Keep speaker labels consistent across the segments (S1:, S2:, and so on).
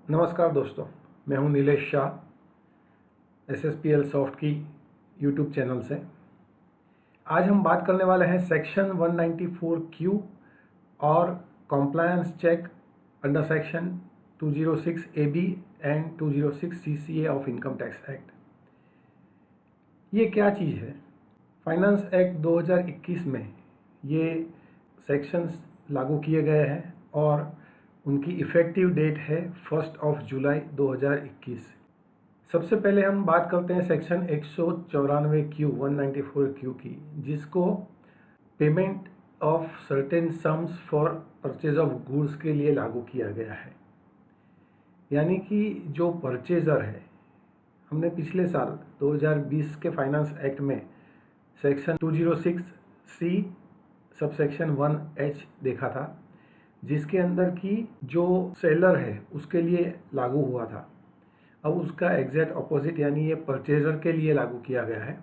S1: नमस्कार दोस्तों, मैं हूं नीलेश शाह SSPL सॉफ्ट की यूट्यूब चैनल से। आज हम बात करने वाले हैं सेक्शन 194Q और compliance check under section 206 AB and 206 CCA of income tax act. ये क्या चीज़ है? फाइनेंस एक्ट 2021 में ये सेक्शंस लागू किए गए हैं और उनकी इफ़ेक्टिव डेट है 1 जुलाई 2021। सबसे पहले हम बात करते हैं सेक्शन 194Q की, जिसको payment of certain sums for purchase of goods के लिए लागू किया गया है। यानी कि जो परचेज़र है, हमने पिछले साल 2020 के फाइनेंस एक्ट में सेक्शन 206C सबसेक्शन 1H देखा था, जिसके अंदर की जो सेलर है उसके लिए लागू हुआ था। अब उसका एग्जैक्ट ऑपोजिट यानी ये परचेजर के लिए लागू किया गया है।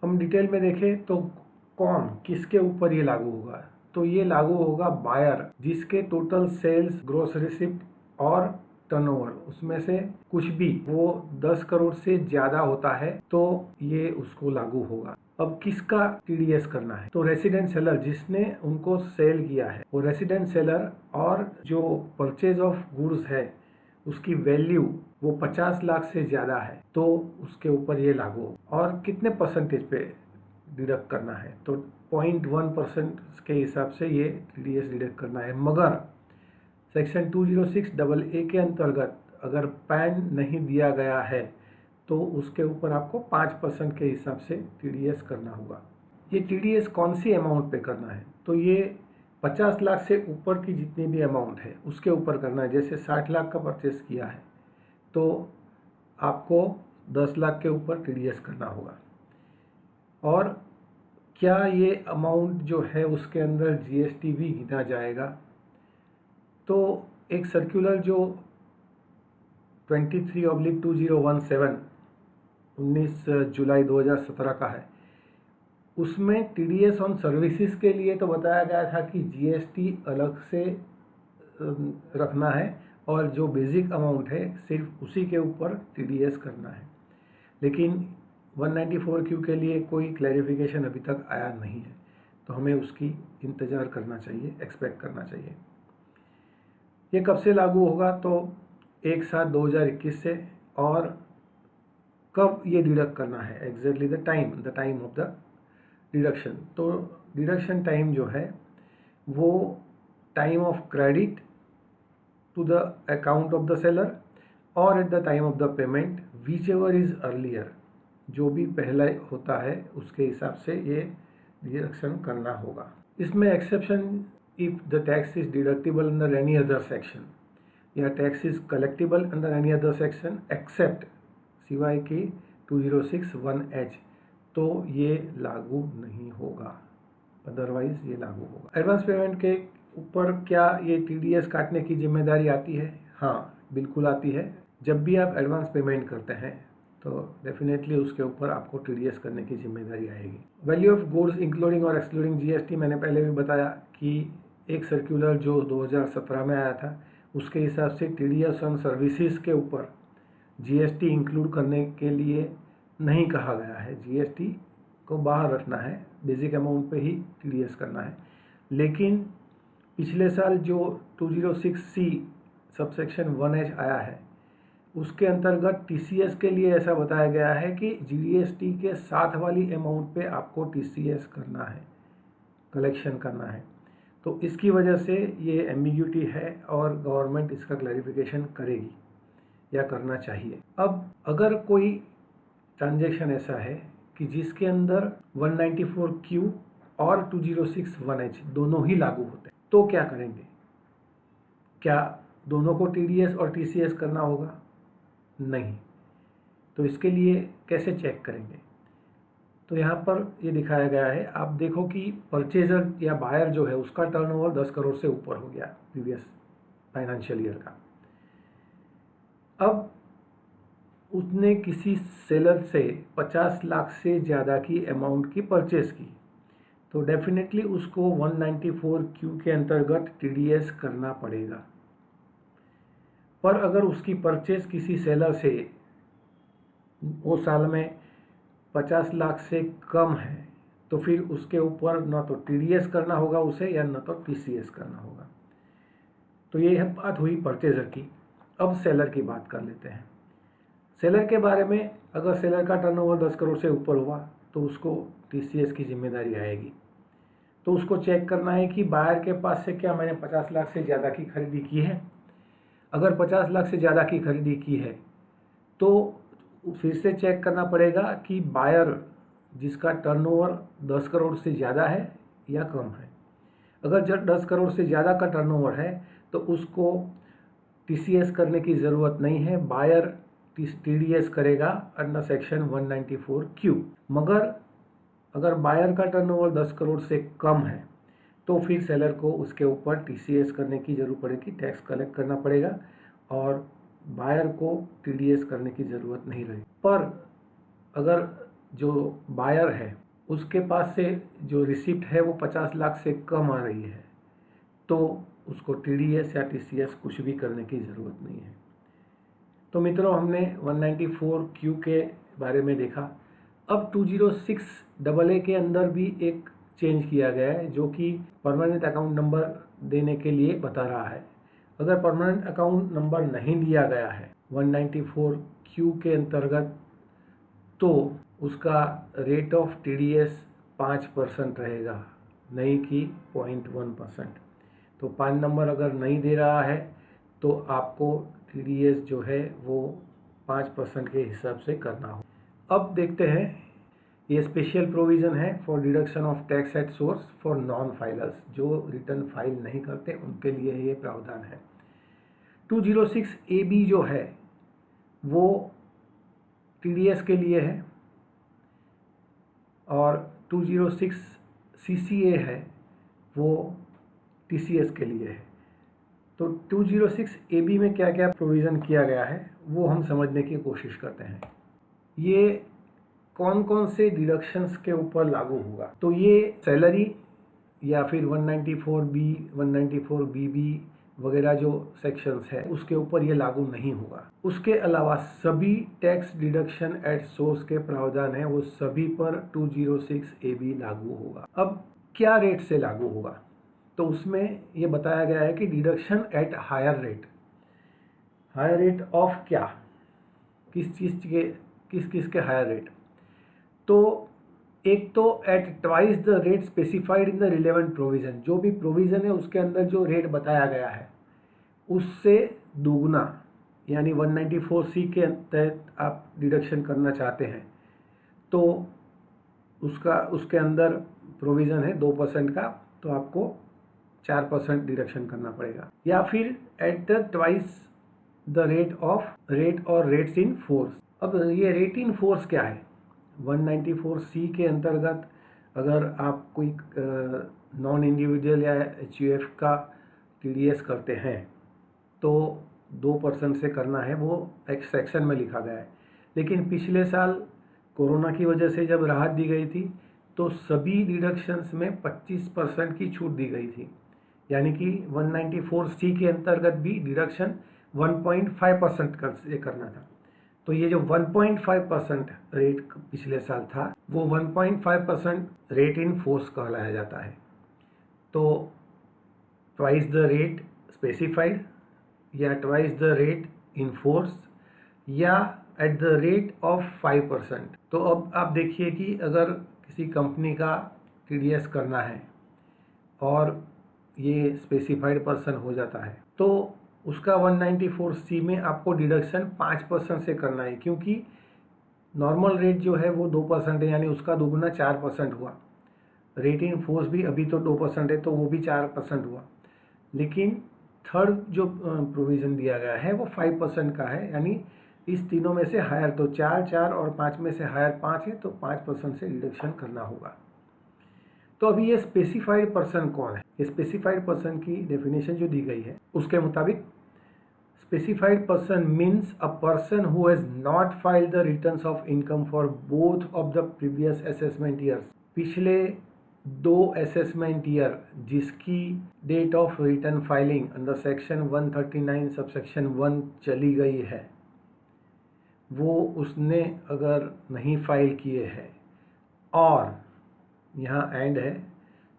S1: हम डिटेल में देखें तो किसके ऊपर ये लागू होगा, तो ये लागू होगा बायर, जिसके टोटल सेल्स, ग्रॉस रिसिप्ट और टर्नओवर उसमें से कुछ भी वो 10 करोड़ से ज़्यादा होता है तो ये उसको लागू होगा। अब किसका TDS करना है? तो रेसिडेंट सेलर जिसने उनको सेल किया है, वो रेसिडेंट सेलर, और जो परचेज ऑफ गुड्स है उसकी वैल्यू वो 50 लाख से ज़्यादा है तो उसके ऊपर ये लागू हो। और कितने परसेंटेज पे डिडक्ट करना है? तो 0.1% के हिसाब से ये TDS डिडक्ट करना है। मगर सेक्शन 206AA के अंतर्गत अगर पैन नहीं दिया गया है तो उसके ऊपर आपको 5% के हिसाब से TDS करना होगा। ये TDS कौन सी अमाउंट पे करना है? तो ये 50 लाख से ऊपर की जितनी भी अमाउंट है उसके ऊपर करना है। जैसे 60 लाख का परचेस किया है तो आपको 10 लाख के ऊपर TDS करना होगा। और क्या ये अमाउंट जो है उसके अंदर GST भी गिना जाएगा? तो एक सर्कुलर जो 23/2017 19 जुलाई 2017 का है, उसमें TDS ऑन सर्विसेज के लिए तो बताया गया था कि GST अलग से रखना है और जो बेसिक अमाउंट है सिर्फ उसी के ऊपर TDS करना है। लेकिन 194Q के लिए कोई क्लैरिफिकेशन अभी तक आया नहीं है, तो हमें उसकी इंतज़ार करना चाहिए, एक्सपेक्ट करना चाहिए। ये कब से लागू होगा? तो 1/7/2021 से। और कब ये डिडक्ट करना है, exactly the time of the deduction. तो डिडक्शन टाइम जो है वो time of credit to the account of the seller और at the time of the payment, whichever is earlier, जो भी पहले होता है उसके हिसाब से ये डिडक्शन करना होगा। इसमें exception if the tax is deductible under any other section या tax is collectible under any other section except सिवाय कि 206(1)H, तो ये लागू नहीं होगा, अदरवाइज ये लागू होगा। एडवांस पेमेंट के ऊपर क्या ये TDS काटने की जिम्मेदारी आती है? हाँ, बिल्कुल आती है। जब भी आप एडवांस पेमेंट करते हैं तो डेफिनेटली उसके ऊपर आपको TDS करने की जिम्मेदारी आएगी। वैल्यू ऑफ गुड्स इंक्लूडिंग और एक्सक्लूडिंग GST, मैंने पहले भी बताया कि एक सर्कुलर जो 2017 में आया था उसके हिसाब से TDS ऑन सर्विसेज के ऊपर GST इंक्लूड करने के लिए नहीं कहा गया है। GST को बाहर रखना है, बेसिक अमाउंट पे ही TDS करना है। लेकिन पिछले साल जो 206C सबसेक्शन 1H आया है उसके अंतर्गत TCS के लिए ऐसा बताया गया है कि GST के साथ वाली अमाउंट पे आपको TCS करना है, कलेक्शन करना है। तो इसकी वजह से ये एम्बिग्यूटी है और गवर्नमेंट इसका क्लैरिफिकेशन करेगी या करना चाहिए। अब अगर कोई ट्रांजैक्शन ऐसा है कि जिसके अंदर 194Q और 206(1H दोनों ही लागू होते हैं, तो क्या करेंगे? क्या दोनों को TDS और TCS करना होगा? नहीं। तो इसके लिए कैसे चेक करेंगे? तो यहाँ पर ये दिखाया गया है, आप देखो कि परचेजर या बायर जो है उसका टर्नओवर 10 करोड़ से ऊपर हो गया प्रीवियस फाइनेंशियल ईयर का। अब उसने किसी सेलर से 50 लाख से ज़्यादा की अमाउंट की परचेज की, तो डेफिनेटली उसको 194Q के अंतर्गत TDS करना पड़ेगा। पर अगर उसकी परचेज किसी सेलर से वो साल में 50 लाख से कम है तो फिर उसके ऊपर ना तो टीडीएस करना होगा उसे या ना तो टीसीएस करना होगा। तो ये है बात हुई परचेजर की। अब सेलर की बात कर लेते हैं। सेलर के बारे में, अगर सेलर का टर्नओवर 10 करोड़ से ऊपर हुआ तो उसको टीसीएस की जिम्मेदारी आएगी। तो उसको चेक करना है कि बायर के पास से क्या मैंने 50 लाख से ज़्यादा की खरीदी की है। अगर 50 लाख से ज़्यादा की खरीदी की है तो फिर से चेक करना पड़ेगा कि बायर जिसका टर्नओवर 10 करोड़ से ज़्यादा है या कम है। अगर जब 10 करोड़ से ज़्यादा का टर्नओवर है तो उसको टीसीएस करने की ज़रूरत नहीं है, बायर टीडीएस करेगा अंडर सेक्शन 194Q। मगर अगर बायर का टर्नओवर 10 करोड़ से कम है तो फिर सेलर को उसके ऊपर टीसीएस करने की ज़रूरत पड़ेगी, टैक्स कलेक्ट करना पड़ेगा और बायर को टीडीएस करने की ज़रूरत नहीं रहेगी। पर अगर जो बायर है उसके पास से जो रिसिप्ट है वो 50 लाख से कम आ रही है तो उसको टीडीएस या टीसीएस कुछ भी करने की ज़रूरत नहीं है। तो मित्रों, हमने 194Q के बारे में देखा। अब 206AA के अंदर भी एक चेंज किया गया है जो कि परमानेंट अकाउंट नंबर देने के लिए बता रहा है। अगर परमानेंट अकाउंट नंबर नहीं दिया गया है 194Q के अंतर्गत तो उसका रेट ऑफ टीडीएस 5% रहेगा, नहीं कि 0.1%। तो 5 नंबर अगर नहीं दे रहा है तो आपको टीडीएस जो है वो 5% के हिसाब से करना हो। अब देखते हैं, ये स्पेशल प्रोविज़न है for deduction of tax at source for non filers, जो रिटर्न फाइल नहीं करते उनके लिए ये प्रावधान है। 206AB जो है वो टीडीएस के लिए है और 206CCA है वो टीसीएस के लिए है। तो 206AB में क्या क्या प्रोविज़न किया गया है वो हम समझने की कोशिश करते हैं। ये कौन कौन से डिडक्शंस के ऊपर लागू होगा। तो ये सैलरी या फिर 194B 194BB वगैरह जो सेक्शंस है उसके ऊपर ये लागू नहीं होगा। उसके अलावा सभी टैक्स डिडक्शन एट सोर्स के प्रावधान है वो सभी पर 206AB लागू होगा। अब क्या रेट से लागू होगा, तो उसमें ये बताया गया है कि deduction at higher rate. Higher rate of क्या, किस चीज़ के, किस के हायर रेट। तो एक तो at twice the rate specified in the relevant provision, जो भी प्रोविज़न है उसके अंदर जो रेट बताया गया है उससे दोगुना, यानी 194C के तहत आप डिडक्शन करना चाहते हैं तो उसके अंदर प्रोविज़न है 2% का, तो आपको 4% डिडक्शन करना पड़ेगा। या फिर at the twice the rate और रेट्स इन फोर्स। अब ये रेट इन फोर्स क्या है, 194C के अंतर्गत अगर आप कोई नॉन इंडिविजुअल या HUF का टीडीएस करते हैं तो 2% से करना है, वो एक सेक्शन में लिखा गया है। लेकिन पिछले साल कोरोना की वजह से जब राहत दी गई थी तो सभी डिडक्शंस में 25% की छूट दी गई थी, यानी कि 194C के अंतर्गत भी डिडक्शन 1.5% से करना था। तो ये जो 1.5% रेट पिछले साल था वो 1.5% रेट इन फोर्स कहलाया जाता है। तो ट्वाइस द रेट स्पेसिफाइड या twice the rate in force या एट द रेट ऑफ 5%। तो अब आप देखिए कि अगर किसी कंपनी का टीडीएस करना है और ये स्पेसिफाइड पर्सन हो जाता है तो उसका 194C में आपको डिडक्शन 5% से करना है, क्योंकि नॉर्मल रेट जो है वो 2% है, यानी उसका दोगुना 4% हुआ। रेट इन फोर्स भी अभी तो 2% है तो वो भी 4% हुआ। लेकिन थर्ड जो प्रोविज़न दिया गया है वो 5% का है, यानी इस तीनों में से हायर, तो 4 और 5 में से हायर 5 है तो 5% से डिडक्शन करना होगा। तो अभी ये स्पेसिफाइड पर्सन कौन है, ये स्पेसिफाइड पर्सन की डेफिनेशन जो दी गई है उसके मुताबिक specified person means a person who has not filed the returns of income for both of the previous assessment years. पिछले 2 असेसमेंट ईयर जिसकी date of return filing under section 139 subsection 1 चली गई है, वो उसने अगर नहीं फाइल किए हैं, और यहाँ एंड है,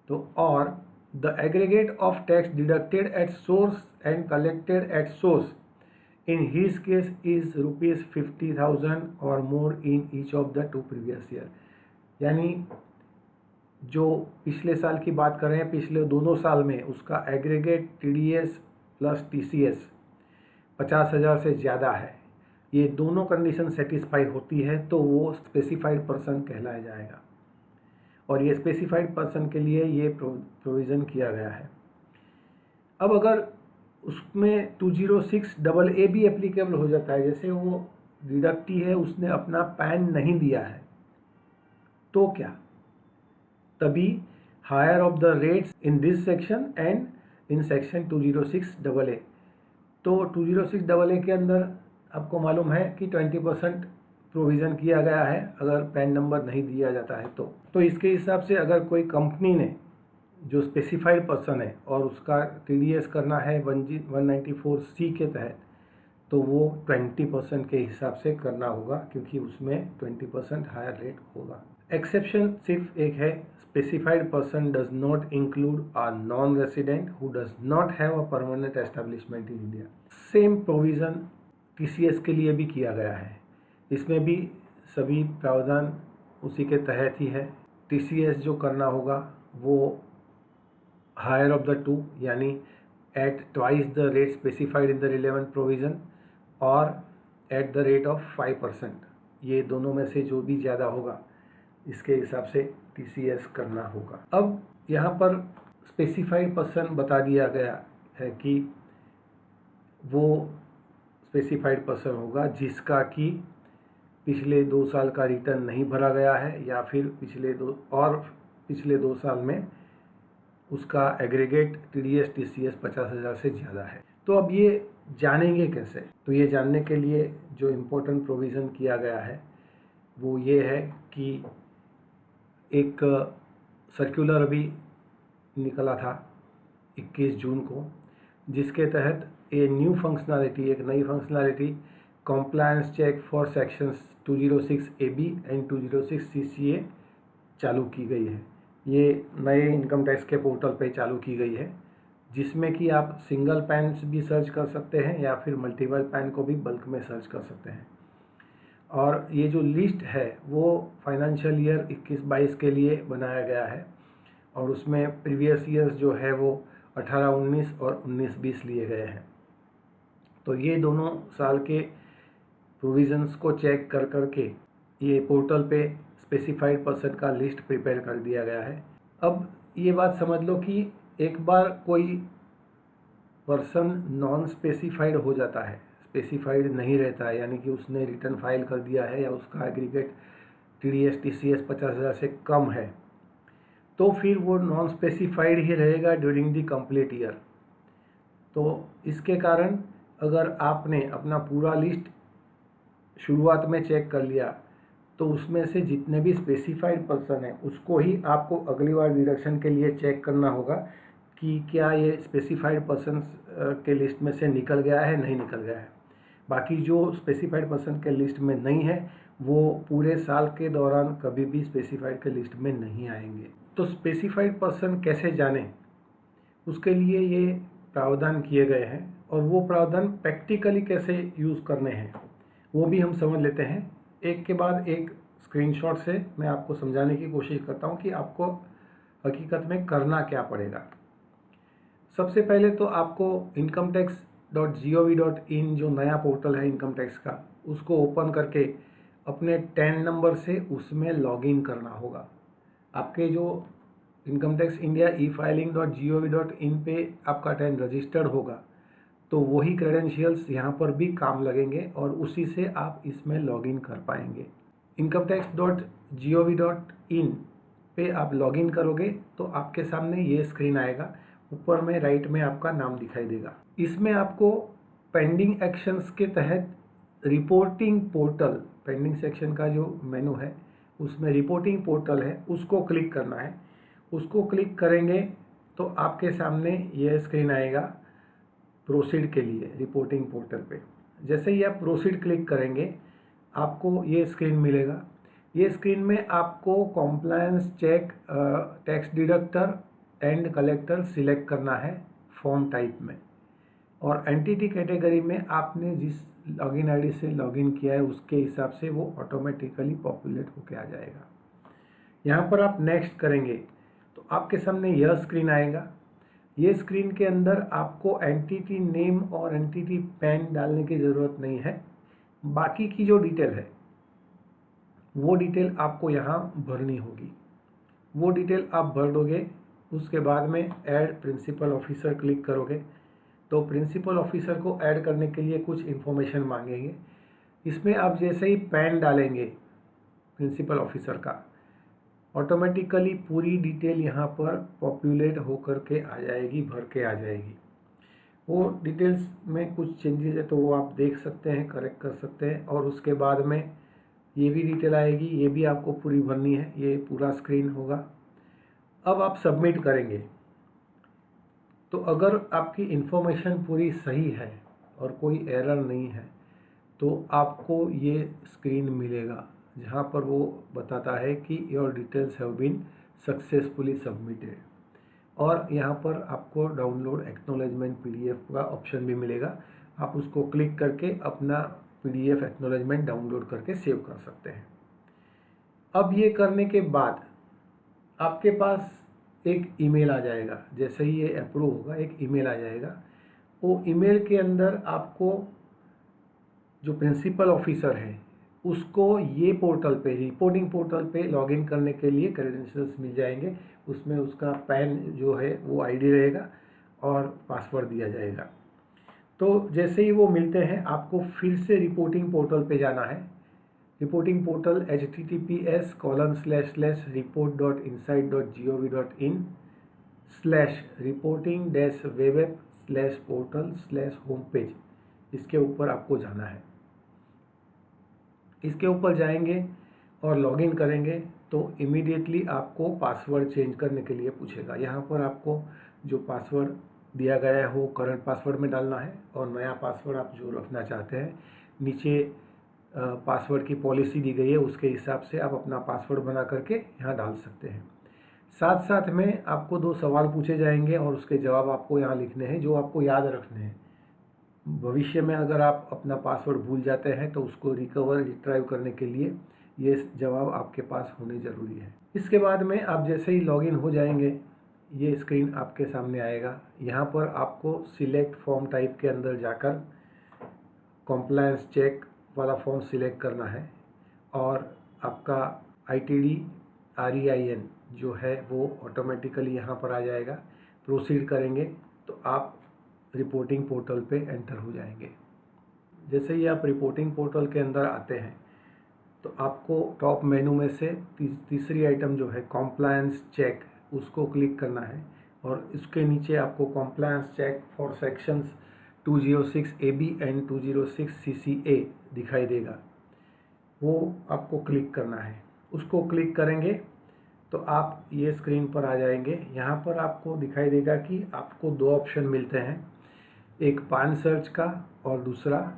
S1: तो और the aggregate of tax deducted at source and collected at source in his case is rupees 50,000 or more in each of the 2 previous year। यानी जो पिछले साल की बात कर रहे हैं, पिछले दोनों साल में उसका एग्रीगेट TDS प्लस TCS 50,000 से ज़्यादा है, ये दोनों कंडीशन सेटिस्फाई होती है तो वो स्पेसिफाइड पर्सन कहलाया जाएगा। और ये स्पेसिफाइड पर्सन के लिए ये प्रोविज़न किया गया है। अब अगर उसमें 206AA भी एप्लीकेबल हो जाता है, जैसे वो डिडक्टी है, उसने अपना पैन नहीं दिया है, तो क्या? तभी higher of the rates in this section and in section 206AA। तो 206AA के अंदर आपको मालूम है कि 20% प्रोविज़न किया गया है अगर पैन नंबर नहीं दिया जाता है तो इसके हिसाब से अगर कोई कंपनी ने जो स्पेसिफाइड पर्सन है और उसका TDS करना है 194C के तहत, तो वो 20% के हिसाब से करना होगा, क्योंकि उसमें 20% हायर रेट होगा। एक्सेप्शन सिर्फ एक है, specified person does not include a non resident who does not have a permanent establishment in India. Same provision TCS के लिए भी किया गया है, इसमें भी सभी प्रावधान उसी के तहत ही है। TCS जो करना होगा वो हायर ऑफ द टू, यानी at twice the rate specified in the relevant provision और एट द रेट ऑफ 5%, ये दोनों में से जो भी ज़्यादा होगा इसके हिसाब से TCS करना होगा। अब यहाँ पर स्पेसिफाइड पर्सन बता दिया गया है कि वो स्पेसिफाइड पर्सन होगा जिसका कि पिछले 2 साल का रिटर्न नहीं भरा गया है, या फिर पिछले 2 साल में उसका एग्रीगेट TDS TCS 50,000 से ज़्यादा है। तो अब ये जानेंगे कैसे? तो ये जानने के लिए जो इम्पोर्टेंट प्रोविज़न किया गया है वो ये है कि एक सर्कुलर अभी निकला था 21 जून को, जिसके तहत एक नई functionality compliance check for sections 206AB and 206CCA चालू की गई है। ये नए इनकम टैक्स के पोर्टल पे चालू की गई है, जिसमें कि आप सिंगल पैन भी सर्च कर सकते हैं या फिर मल्टीपल पैन को भी बल्क में सर्च कर सकते हैं। और ये जो लिस्ट है वो फाइनेंशियल ईयर 21-22 के लिए बनाया गया है, और उसमें प्रीवियस ईयर्स जो है वो 18-19 और 19-20 लिए गए हैं। तो ये दोनों साल के प्रोविज़न्स को चेक कर के ये पोर्टल पे स्पेसिफाइड पर्सन का लिस्ट प्रिपेयर कर दिया गया है। अब ये बात समझ लो कि एक बार कोई पर्सन नॉन स्पेसिफाइड हो जाता है, स्पेसिफाइड नहीं रहता है, यानी कि उसने रिटर्न फाइल कर दिया है या उसका एग्रीगेट TDS TCS 50,000 से कम है, तो फिर वो नॉन स्पेसिफाइड ही रहेगा ड्यूरिंग द कंप्लीट ईयर। तो इसके कारण अगर आपने अपना पूरा लिस्ट शुरुआत में चेक कर लिया, तो उसमें से जितने भी स्पेसिफाइड पर्सन है उसको ही आपको अगली बार डिडक्शन के लिए चेक करना होगा कि क्या ये स्पेसिफाइड पर्सन के लिस्ट में से निकल गया है, नहीं निकल गया है। बाकी जो स्पेसिफाइड पर्सन के लिस्ट में नहीं है वो पूरे साल के दौरान कभी भी स्पेसिफाइड के लिस्ट में नहीं आएंगे। तो स्पेसिफाइड पर्सन कैसे जाने, उसके लिए ये प्रावधान किए गए हैं, और वो प्रावधान प्रैक्टिकली कैसे यूज़ करने हैं वो भी हम समझ लेते हैं। एक के बाद एक स्क्रीनशॉट से मैं आपको समझाने की कोशिश करता हूँ कि आपको हकीकत में करना क्या पड़ेगा। सबसे पहले तो आपको incometax.gov.in जो नया पोर्टल है इनकम टैक्स का, उसको ओपन करके अपने टैन नंबर से उसमें लॉगिन करना होगा। आपके जो इनकम टैक्स इंडिया e-filing.gov.in पे आपका टैन रजिस्टर्ड होगा, तो वही क्रेडेंशियल्स यहाँ पर भी काम लगेंगे और उसी से आप इसमें लॉगिन कर पाएंगे। incometax.gov.in पे आप लॉगिन करोगे तो आपके सामने ये स्क्रीन आएगा, ऊपर में राइट में आपका नाम दिखाई देगा। इसमें आपको पेंडिंग एक्शंस के तहत रिपोर्टिंग पोर्टल, पेंडिंग सेक्शन का जो मेनू है उसमें रिपोर्टिंग पोर्टल है, उसको क्लिक करना है। उसको क्लिक करेंगे तो आपके सामने ये स्क्रीन आएगा प्रोसीड के लिए रिपोर्टिंग पोर्टल पे। जैसे ही आप प्रोसीड क्लिक करेंगे आपको ये स्क्रीन मिलेगा। ये स्क्रीन में आपको compliance check, tax deductor and collector select करना है फॉर्म टाइप में, और एंटिटी कैटेगरी में आपने जिस लॉगिन आईडी से लॉगिन किया है उसके हिसाब से वो ऑटोमेटिकली पॉपुलेट होके आ जाएगा। यहाँ पर आप नेक्स्ट करेंगे तो आपके सामने यह स्क्रीन आएगा। ये स्क्रीन के अंदर आपको एंटिटी नेम और एंटिटी पैन डालने की ज़रूरत नहीं है। बाकी की जो डिटेल है वो डिटेल आपको यहाँ भरनी होगी। वो डिटेल आप भर दोगे, उसके बाद में ऐड प्रिंसिपल ऑफिसर क्लिक करोगे तो प्रिंसिपल ऑफिसर को ऐड करने के लिए कुछ इन्फॉर्मेशन मांगेंगे। इसमें आप जैसे ही पैन डालेंगे प्रिंसिपल ऑफिसर का, ऑटोमेटिकली पूरी डिटेल यहाँ पर पॉपुलेट होकर के आ जाएगी, भर के आ जाएगी। वो डिटेल्स में कुछ चेंजेस है तो वो आप देख सकते हैं, करेक्ट कर सकते हैं। और उसके बाद में ये भी डिटेल आएगी, ये भी आपको पूरी भरनी है। ये पूरा स्क्रीन होगा। अब आप सबमिट करेंगे तो अगर आपकी इन्फॉर्मेशन पूरी सही है और कोई एरर नहीं है तो आपको ये स्क्रीन मिलेगा जहाँ पर वो बताता है कि your details have been successfully submitted. और यहाँ पर आपको डाउनलोड एक्नॉलेजमेंट पीडीएफ का ऑप्शन भी मिलेगा। आप उसको क्लिक करके अपना पीडीएफ एक्नॉलेजमेंट डाउनलोड करके सेव कर सकते हैं। अब ये करने के बाद आपके पास एक ईमेल आ जाएगा। जैसे ही ये अप्रूव होगा एक ईमेल आ जाएगा। वो ईमेल के अंदर आपको जो प्रिंसिपल ऑफिसर है उसको ये पोर्टल पे, रिपोर्टिंग पोर्टल पे लॉगिन करने के लिए क्रेडेंशियल्स मिल जाएंगे। उसमें उसका पैन जो है वो आईडी रहेगा और पासवर्ड दिया जाएगा। तो जैसे ही वो मिलते हैं आपको फिर से रिपोर्टिंग पोर्टल पे जाना है। रिपोर्टिंग पोर्टल https://report.insight.gov.in/reporting-webapp/portal/homepage, इसके ऊपर आपको जाना है। इसके ऊपर जाएंगे और लॉगिन करेंगे तो इमीडिएटली आपको पासवर्ड चेंज करने के लिए पूछेगा। यहाँ पर आपको जो पासवर्ड दिया गया है वो करंट पासवर्ड में डालना है और नया पासवर्ड आप जो रखना चाहते हैं नीचे पासवर्ड की पॉलिसी दी गई है उसके हिसाब से आप अपना पासवर्ड बना करके यहाँ डाल सकते हैं। साथ साथ में आपको 2 सवाल पूछे जाएंगे और उसके जवाब आपको यहाँ लिखने हैं जो आपको याद रखने हैं। भविष्य में अगर आप अपना पासवर्ड भूल जाते हैं तो उसको रिट्राइव करने के लिए ये जवाब आपके पास होने ज़रूरी है। इसके बाद में आप जैसे ही लॉगिन हो जाएंगे ये स्क्रीन आपके सामने आएगा। यहाँ पर आपको सिलेक्ट फॉर्म टाइप के अंदर जाकर कॉम्प्लायंस चेक वाला फॉर्म सिलेक्ट करना है और आपका ITD REIN जो है वो ऑटोमेटिकली यहाँ पर आ जाएगा। प्रोसीड करेंगे तो आप रिपोर्टिंग पोर्टल पे एंटर हो जाएंगे। जैसे ही आप रिपोर्टिंग पोर्टल के अंदर आते हैं तो आपको टॉप मेनू में से तीसरी आइटम जो है कॉम्प्लायंस चेक, उसको क्लिक करना है और इसके नीचे आपको compliance check for sections 206 AB and 206 CCA दिखाई देगा। वो आपको क्लिक करना है। उसको क्लिक करेंगे तो आप ये स्क्रीन पर आ जाएंगे। यहाँ पर आपको दिखाई देगा कि आपको 2 ऑप्शन मिलते हैं, एक पान सर्च का और दूसरा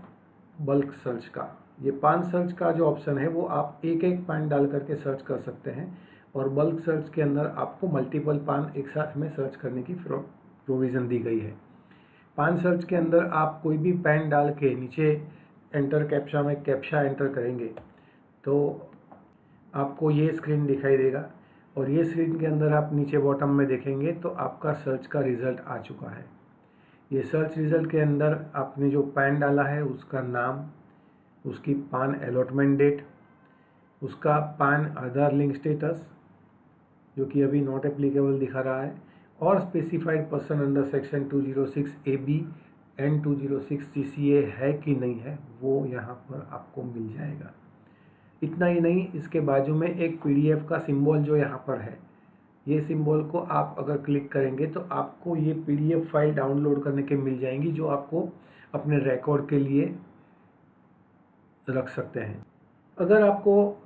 S1: बल्क सर्च का। ये पान सर्च का जो ऑप्शन है वो आप एक एक पान डाल करके सर्च कर सकते हैं और बल्क सर्च के अंदर आपको मल्टीपल पान एक साथ में सर्च करने की प्रोविज़न दी गई है। पान सर्च के अंदर आप कोई भी पैन डाल के नीचे एंटर कैप्चा में कैप्चा एंटर करेंगे तो आपको ये स्क्रीन दिखाई देगा और ये स्क्रीन के अंदर आप नीचे बॉटम में देखेंगे तो आपका सर्च का रिज़ल्ट आ चुका है। ये सर्च रिज़ल्ट के अंदर आपने जो पैन डाला है उसका नाम, उसकी पान अलॉटमेंट डेट, उसका पान आधार लिंक स्टेटस जो कि अभी नॉट एप्लीकेबल दिखा रहा है, और specified person under section 206 AB and 206 CCA है कि नहीं है वो यहाँ पर आपको मिल जाएगा। इतना ही नहीं, इसके बाजू में एक PDF का सिंबल जो यहाँ पर है, ये सिंबल को आप अगर क्लिक करेंगे तो आपको ये PDF फाइल डाउनलोड करने के मिल जाएंगी जो आपको अपने रिकॉर्ड के लिए रख सकते हैं। अगर आपको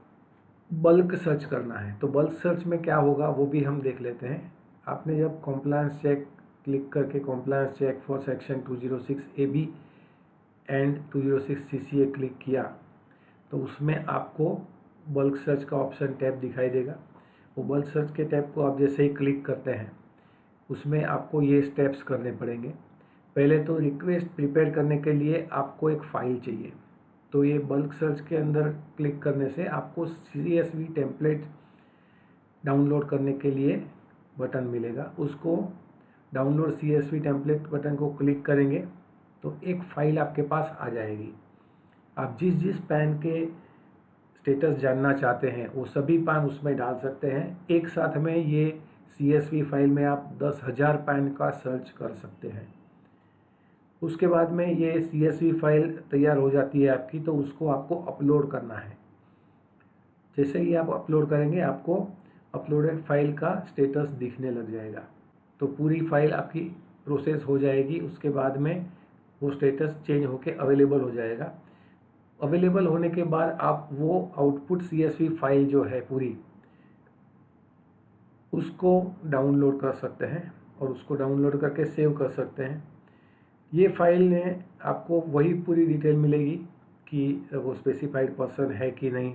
S1: बल्क सर्च करना है। तो बल्क सर्च में क्या होगा वो भी हम देख लेते हैं। आपने जब कॉम्प्लायंस चेक क्लिक करके compliance check for section 206 AB and 206 CCA click किया तो उसमें आपको बल्क सर्च का ऑप्शन टैब दिखाई देगा। वो बल्क सर्च के टैब को आप जैसे ही क्लिक करते हैं उसमें आपको ये स्टेप्स करने पड़ेंगे। पहले तो रिक्वेस्ट प्रिपेयर करने के लिए आपको एक फ़ाइल चाहिए। तो ये बल्क सर्च के अंदर क्लिक करने से आपको CSV टेम्पलेट डाउनलोड करने के लिए बटन मिलेगा। उसको डाउनलोड CSV टेम्पलेट बटन को क्लिक करेंगे तो एक फ़ाइल आपके पास आ जाएगी। आप जिस जिस पैन के स्टेटस जानना चाहते हैं वो सभी पैन उसमें डाल सकते हैं। एक साथ में ये CSV फाइल में आप 10,000 पैन का सर्च कर सकते हैं। उसके बाद में ये CSV फाइल तैयार हो जाती है आपकी, तो उसको आपको अपलोड करना है। जैसे ही आप अपलोड करेंगे आपको अपलोडेड फाइल का स्टेटस दिखने लग जाएगा। तो पूरी फाइल आपकी प्रोसेस हो जाएगी। उसके बाद में वो स्टेटस चेंज होके अवेलेबल हो जाएगा। अवेलेबल होने के बाद आप वो आउटपुट CSV फाइल जो है पूरी उसको डाउनलोड कर सकते हैं और उसको डाउनलोड करके सेव कर सकते हैं। ये फाइल में आपको वही पूरी डिटेल मिलेगी कि वो स्पेसिफाइड पर्सन है कि नहीं,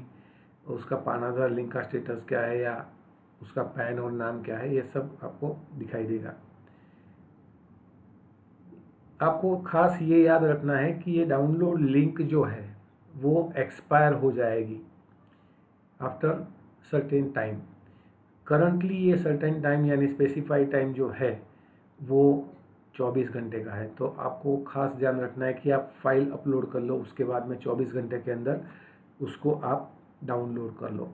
S1: उसका पान आधार लिंक का स्टेटस क्या है या उसका पैन और नाम क्या है, ये सब आपको दिखाई देगा। आपको खास ये याद रखना है कि ये डाउनलोड लिंक जो है वो एक्सपायर हो जाएगी आफ्टर सर्टेन टाइम। करंटली ये सर्टेन टाइम यानी स्पेसिफाइड टाइम जो है वो 24 घंटे का है। तो आपको खास ध्यान रखना है कि आप फाइल अपलोड कर लो, उसके बाद में 24 घंटे के अंदर उसको आप डाउनलोड कर लो।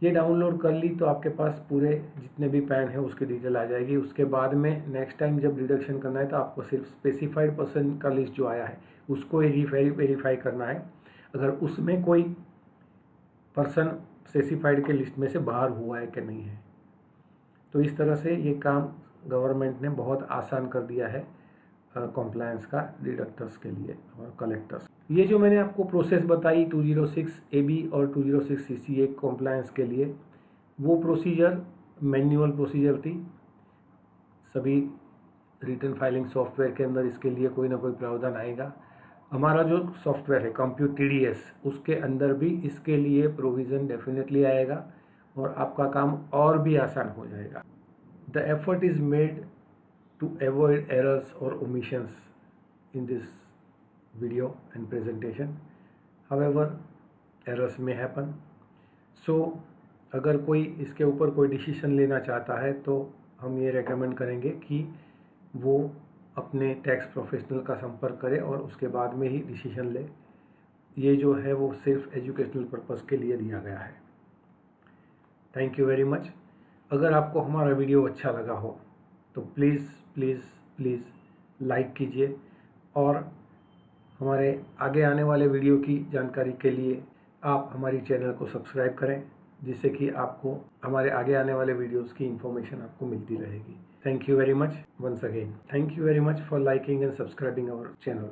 S1: ये डाउनलोड कर ली तो आपके पास पूरे जितने भी पैन है उसकी डिटेल आ जाएगी। उसके बाद में नेक्स्ट टाइम जब डिडक्शन करना है तो आपको सिर्फ स्पेसिफाइड पर्सन का लिस्ट जो आया है उसको ही वेरीफाई करना है। अगर उसमें कोई पर्सन स्पेसिफाइड के लिस्ट में से बाहर हुआ है कि नहीं है। तो इस तरह से ये काम गवर्नमेंट ने बहुत आसान कर दिया है कॉम्प्लायंस का डिडक्टर्स के लिए और कलेक्टर्स। ये जो मैंने आपको प्रोसेस बताई 206 AB और 206 CCA कॉम्प्लायंस के लिए, वो प्रोसीजर मैन्युअल प्रोसीजर थी। सभी रिटर्न फाइलिंग सॉफ्टवेयर के अंदर इसके लिए कोई ना कोई प्रावधान आएगा। हमारा जो सॉफ्टवेयर है कंप्यूट TDS उसके अंदर भी इसके लिए प्रोविज़न डेफिनेटली आएगा और आपका काम और भी आसान हो जाएगा। The effort is made to avoid errors और omissions in this video and presentation. However, errors may happen. So अगर कोई इसके ऊपर कोई डिसीजन लेना चाहता है तो हम ये रेकमेंड करेंगे कि वो अपने टैक्स प्रोफेशनल का संपर्क करे और उसके बाद में ही डिसीजन ले। ये जो है वो सिर्फ एजुकेशनल पर्पस के लिए दिया गया है। Thank you very much. अगर आपको हमारा वीडियो अच्छा लगा हो तो प्लीज़ प्लीज़ प्लीज़ लाइक कीजिए और हमारे आगे आने वाले वीडियो की जानकारी के लिए आप हमारी चैनल को सब्सक्राइब करें, जिससे कि आपको हमारे आगे आने वाले वीडियोस की इन्फॉर्मेशन आपको मिलती रहेगी। Thank you very much once again. Thank you very much for liking and subscribing our channel.